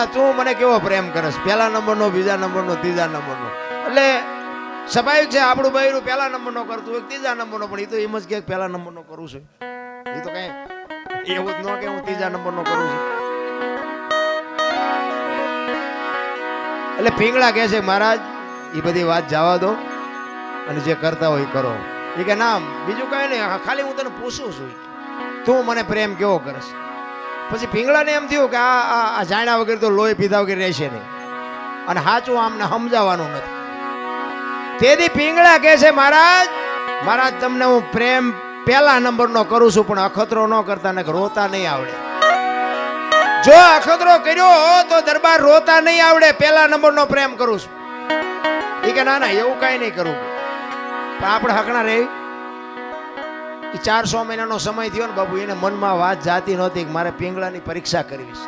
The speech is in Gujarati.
પિંગલા તું મને કેવો પ્રેમ કરસ, પહેલા નંબરનો, બીજા નંબરનો, ત્રીજા નંબરનો. એટલે સ્વાભાવિક છે આપણું બૈરું પહેલા નંબરનો કરતું હોય, ત્રીજા નંબરનો, પણ એ તો એમ જ કે પહેલા નંબરનો કરું છું. એ તો કઈ એવું જ ન કે હું ત્રીજા નંબરનો કરું છું. એટલે પિંગલા કહે છે મહારાજ એ બધી વાત જવા દો અને જે કરતા હોય એ કરો. એ કે ના બીજું કઈ નહીં, ખાલી હું તને પૂછું છું તું મને પ્રેમ કેવો કરસ. પછી પિંગળાને એમ થયું કે આ જાણ્યા વગર તો લોહી પીધા વગર રહેશે નહીં અને સાચું આમને સમજાવવાનું નથી. તેથી પિંગળા કહે છે મહારાજ મહારાજ તમને હું પ્રેમ પહેલા નંબરનો કરું છું, પણ અખતરો ન કરતા ને રોતા નહીં આવડે. જો અખતરો કર્યો તો દરબાર રોતા નહીં આવડે, પહેલા નંબરનો પ્રેમ કરું છું. એ કે ના ના એવું કઈ નહીં કરું, પણ આપણે હકણા રહી. 400 મહિનાનો સમય થયો ને બાબુ, એને મનમાં વાત જાતી નહોતી કે મારે પિંગળાની પરીક્ષા કરવી છે.